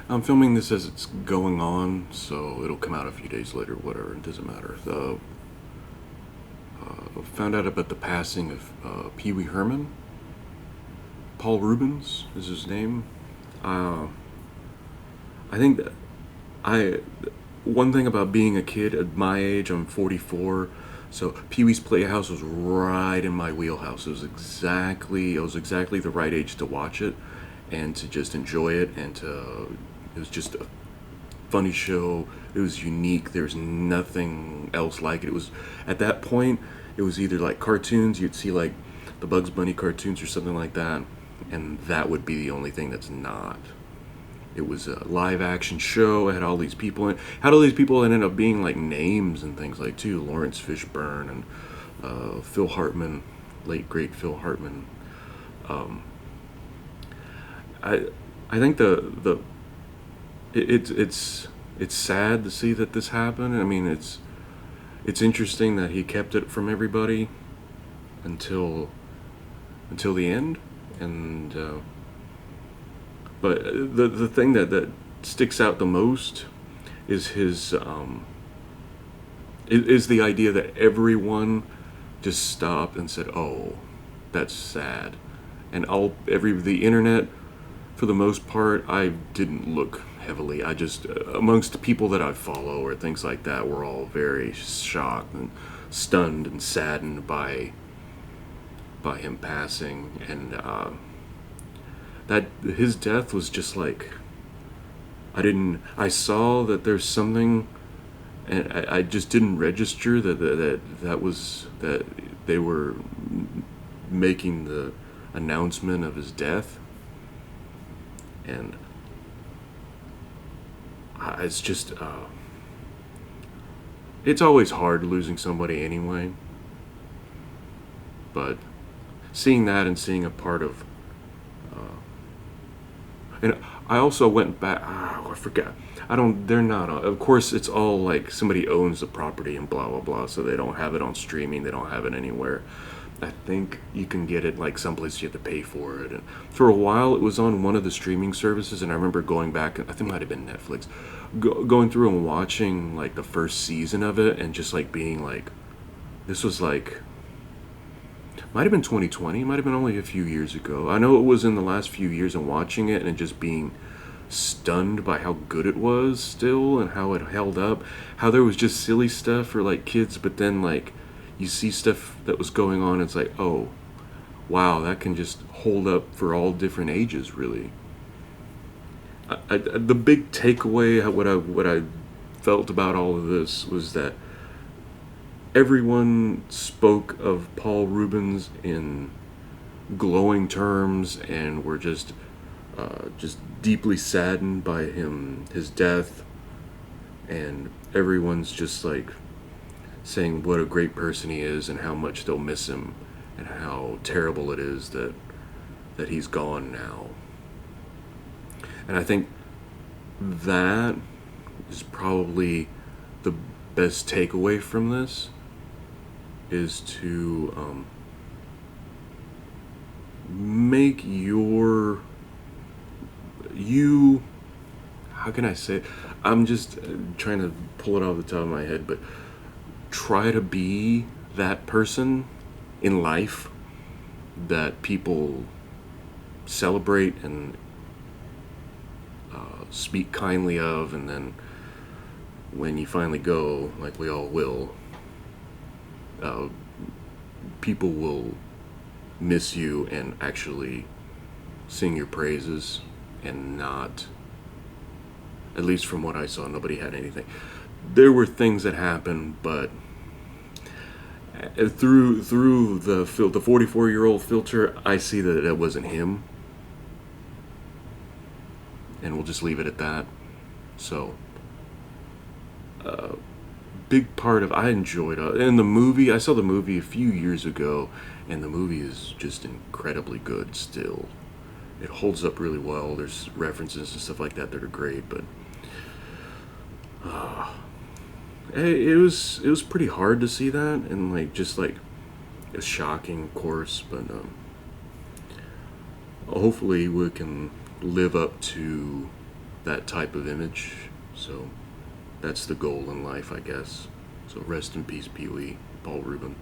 I'm filming this as it's going on, so it'll come out a few days later, whatever, it doesn't matter. Found out about the passing of Pee Wee Herman. Paul Reubens is his name. Uh, I think that I one thing about being a kid at my age, I'm 44, so Pee Wee's Playhouse was right in my wheelhouse. I was exactly the right age to watch it and to just enjoy it, it was just a funny show. It was unique. There's nothing else like it. It was at that point. It was either like cartoons. You'd see like the Bugs Bunny cartoons or something like that, and that would be the only thing that's not. It was a live action show. It had all these people in. Had all these people that ended up being like names and things like too. Lawrence Fishburne and Phil Hartman, late great Phil Hartman. Um, I I think it's sad to see that this happened. I mean, it's interesting that he kept it from everybody until the end, and but the thing that sticks out the most is his is the idea that everyone just stopped and said, "Oh, that's sad," and all every the internet for the most part, I didn't look heavily. I just, amongst the people that I follow or things like that, were all very shocked and stunned and saddened by him passing, and that his death was just like I didn't. I saw that there's something, and I just didn't register that was that they were making the announcement of his death, and it's just it's always hard losing somebody anyway, but seeing that and seeing a part of and I also went back. I forgot. I don't. They're not. Of course, it's all like somebody owns the property and blah blah blah. So they don't have it on streaming. They don't have it anywhere. I think you can get it like someplace you have to pay for it. And for a while, it was on one of the streaming services, and I remember going back. I think it might have been Netflix, going through and watching like the first season of it, and just like being like, this was like might have been 2020, might have been only a few years ago. I know it was in the last few years and watching it and just being stunned by how good it was still and how it held up. How there was just silly stuff for like kids, but then like you see stuff that was going on, it's like, oh, wow, that can just hold up for all different ages, really. The big takeaway, what I felt about all of this was that everyone spoke of Paul Reubens in glowing terms and were just deeply saddened by his death, and everyone's just like saying what a great person he is and how much they'll miss him and how terrible it is that he's gone now. And I think that is probably the best takeaway from this is to make you how can I say it? I'm just trying to pull it off the top of my head, but try to be that person in life that people celebrate and speak kindly of, and then when you finally go, like we all will, uh, people will miss you and actually sing your praises, and not, at least from what I saw, nobody had anything. There were things that happened, but through the 44-year-old filter, I see that it wasn't him, and we'll just leave it at that. So, big part of I enjoyed in the movie. I saw the movie a few years ago, and the movie is just incredibly good still. It holds up really well. There's references and stuff like that are great, but it was pretty hard to see that, and like just like it's shocking, of course, but hopefully we can live up to that type of image. So that's the goal in life, I guess. So rest in peace, Pee Wee, Paul Reubens.